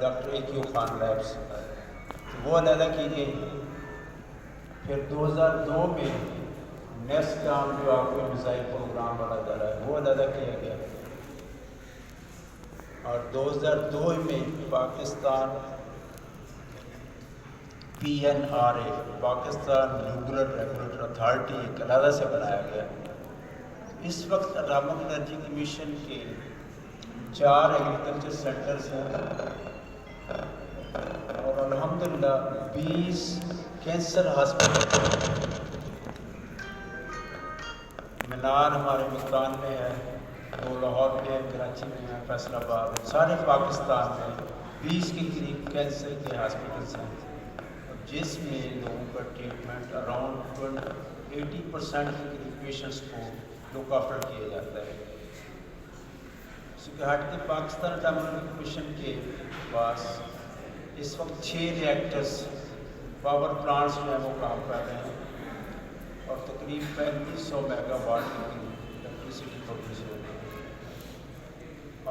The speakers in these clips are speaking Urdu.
ڈاکٹر AQ خان لیبس وہ علیحدہ کی گئی. پھر 2002 میں نیسٹ کام جو آپ کو میزائل پروگرام والا ڈالا ہے وہ علیحدہ کیا گیا. اور 2002 میں Pakistan PNRA Pakistan nuclear regulator authority ایک علیحدہ سے بنایا گیا. اس وقت اٹامک انرجی کمیشن کے 4 ایگریکلچر سینٹرز ہیں اور الحمدللہ 20 کینسر ہاسپٹل. مینار ہمارے ملتان میں ہے، 2 لاہور میں ہے، کراچی میں ہے، فیصل آباد، سارے پاکستان میں 20 کے قریب کینسر کے ہاسپٹلس ہیں جس میں لوگوں کا ٹریٹمنٹ اراؤنڈ 80% کے قریب پیشنٹس کو لک آفٹر کیا جاتا ہے. اس کے ہٹ کے پاکستان اٹامک کمیشن کے پاس اس وقت 6 ریئیکٹرز پاور پلانٹس میں وہ کام کر رہے ہیں اور تقریب 3500 میگا واٹ کی الیکٹریسٹی پروڈیوس ہو رہی ہے.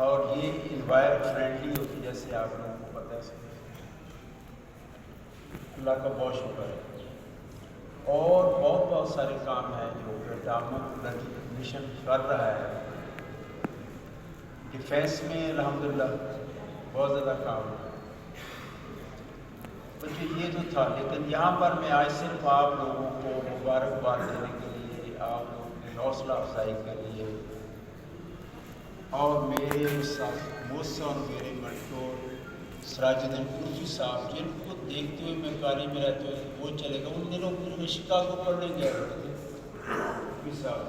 اور یہ انوائر فرینڈلی ہوتی ہے، جیسے آپ لوگوں کو پتہ ہے. اللہ کا بہت شکر ہے. اور بہت سارے کام ہیں جو اٹامک انرجی کمیشن کر رہا ہے. ڈیفینس میں الحمدللہ بہت زیادہ کام ہے. بچے یہ تو تھا، لیکن یہاں پر میں آج صرف آپ لوگوں کو مبارکباد دینے کے لیے، آپ لوگوں کی حوصلہ افزائی کے لیے اور میرے ساتھ موسیٰ اور میرے منٹور سراج الدین قرفی صاحب جن کو دیکھتے ہوئے میں کاری میں رہتے ہوئے وہ چلے گا. ان دنوں میں شکاگو پڑھنے گئے تھے قرفی صاحب.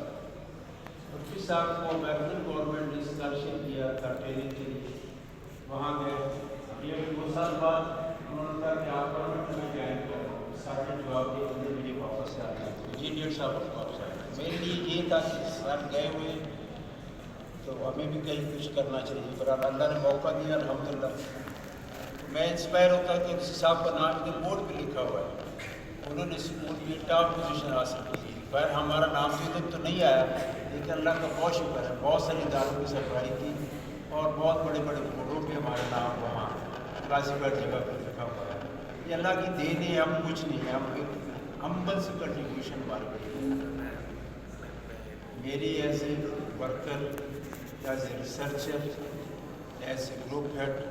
قرفی صاحب کو امریکن گورنمنٹ نے اسکالرشپ دیا تھا ٹریننگ کے لیے، وہاں گئے. یہ 2 سال بعد انہوں نے کہا کہ آپ گورنمنٹ میں جوائن کریں. سارے جواب دیے انہوں نے مجھے واپس آ گیا. جی ڈیڑھ صاحب واپس آ گیا. میرے لیے یہ تھا کہ سر گئے ہوئے تو ہمیں بھی کہیں کچھ کرنا چاہیے. پر اللہ نے موقع دیا الحمدللہ. میں انسپائر ہوتا کہ کسی صاحب کا نام کے بورڈ پہ لکھا ہوا ہے، انہوں نے اسکول میں ٹاپ پوزیشن حاصل کی. خیر ہمارا نام تو نہیں آیا، لیکن اللہ کا بہت شکر ہے بہت سارے اداروں کی سربراہی کی اور بہت بڑے بڑے بورڈوں پہ ہمارا نام وہاں کلاسیفائڈ جگہ پہ لکھا ہوا ہے. یہ اللہ کی دین ہے، ہم کچھ نہیں ہیں، ہم ایک ہمبل سی کنٹریبیوشن مارکیٹ. میری as a worker, as a researcher, as a group head,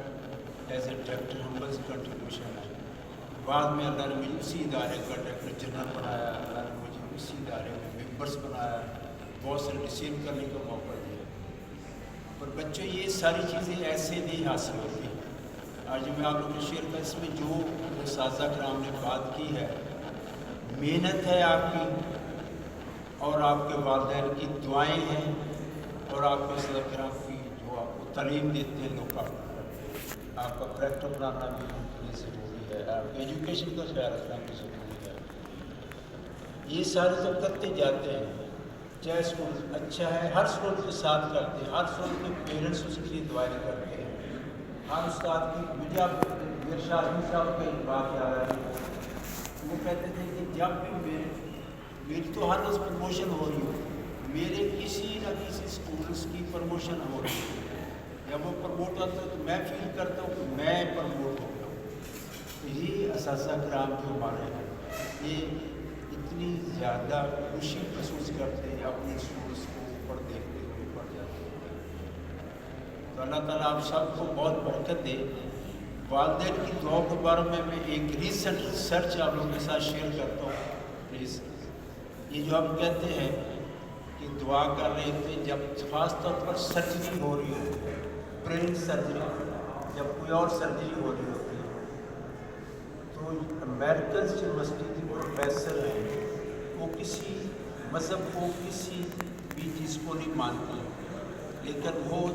as a director humble سی کنٹریبیوشن ہے. بعد میں اللہ نے مجھے اسی ادارے کا ڈائریکٹر جنرل بنایا، اللہ نے مجھے اسی ادارے میں ممبرس بنایا، بہت سارے ڈسیزن کرنے کا موقع دیا. پر بچوں یہ ساری چیزیں ایسے نہیں حاصل ہوتی. آج میں آپ لوگوں کو شیئر کروں، اس میں جو اساتذہ کرام نے بات کی ہے، محنت ہے آپ کی اور آپ کے والدین کی دعائیں ہیں اور آپ کے اساتذہ کرام کی جو آپ کو تعلیم دیتے ہیں لوگ آپ کا کریکٹر بنانا بھی یہ ضروری ہے، آپ کی ایجوکیشن کا خیال رکھنا بھی ضروری ہے. یہ سارے تو کرتے جاتے ہیں، چاہے اسکول اچھا ہے، ہر اسکول کے ساتھ کرتے ہیں، ہر اسکول کے پیرنٹس اس کے لیے دعائیں کرتے ہیں. ہر استاد کی مجھے آپ میرے آدمی صاحب کا ایک بات یاد آ رہی ہے. وہ کہتے تھے کہ جب بھی میری تو ہر روز پروموشن ہو رہی ہو، میرے کسی نہ کسی اسٹوڈنٹس کی پروموشن ہو رہی ہے، جب وہ پروموٹ ہوتا ہے تو میں فیل کرتا ہوں کہ میں پروموٹ ہو گیا ہوں. یہ اساتذہ کرام جو ہمارے ہیں یہ اتنی زیادہ خوشی محسوس کرتے ہیں اپنے اسٹوڈنٹس کو اوپر دیکھتے ہوئے پڑھ جاتے ہیں. تو اللہ تعالیٰ آپ سب کو بہت برکت دے. والدین کی دعاؤں کے بارے میں ایک ریسنٹ ریسرچ آپ لوگوں کے ساتھ شیئر کرتا ہوں پلیز. یہ جو ہم کہتے ہیں کہ دعا کر رہے تھے جب خاص طور پر سرجری ہو رہی ہوتی ہے، برین سرجری، جب کوئی اور سرجری ہو رہی ہوتی ہے، تو امریکن یونیورسٹی کے پروفیسر ہیں، وہ کسی مذہب کو کسی بھی چیز کو نہیں مانتے، لیکن وہ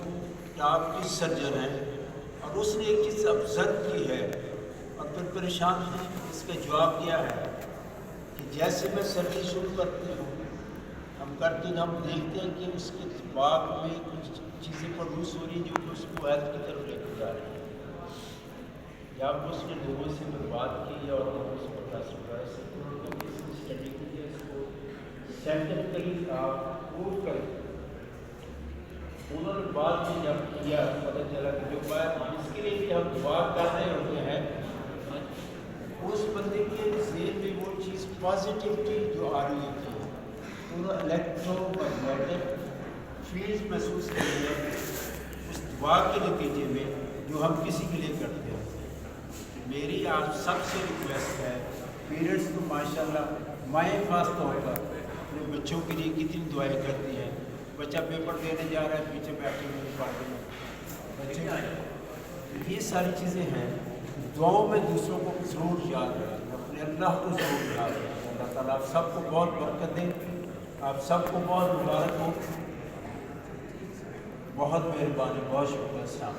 آپ کی سرجن ہیں اور اس نے ایک چیز آبزرو کی ہے اور پھر پریشان ہیں. اس کا جواب کیا ہے کہ جیسے میں سرجری شروع کرتی ہوں، ہم کرتے ہیں، ہم دیکھتے ہیں کہ اس کے دماغ میں کچھ چیزیں پروڈیوس ہو رہی ہیں جو کہ اس کو ہیلتھ کی طرف لے کے جا رہی ہیں. جب اس نے لوگوں سے بات کی اور لوگوں سے پتا چلا اسٹڈی کی ہے، اس کو سائنٹیفکلی آپ پروو کریں. انہوں نے بعد میں جب کیا پتہ چلا کہ جو بات اس کے لیے بھی جب دعا کر رہے ہوتے ہیں اس بندے کے ذہن میں وہ چیز پازیٹیوٹی جو آ رہی ہوتی ہے تو الیکٹرو میگنیٹک فیلڈ محسوس کرتے ہیں اس دعا کے نتیجے میں جو ہم کسی کے لیے کرتے ہیں. میری آپ سب سے ریکویسٹ ہے، پیرنٹس تو ماشاء اللہ مائیں خاص طور پر اپنے بچوں کے لیے کتنی دعائیں کرتی ہیں. بچہ پیپر دینے جا رہا ہے پیچھے بیٹھے ہوئے پڑھ رہے ہیں بچے. یہ ساری چیزیں ہیں دعاؤں میں دوسروں کو ضرور یاد رکھیں، اپنے اللہ کو ضرور یاد رکھیں. اللہ تعالیٰ آپ سب کو بہت برکت دیں، آپ سب کو بہت مبارک ہو. بہت مہربانی، بہت شکریہ. السلام.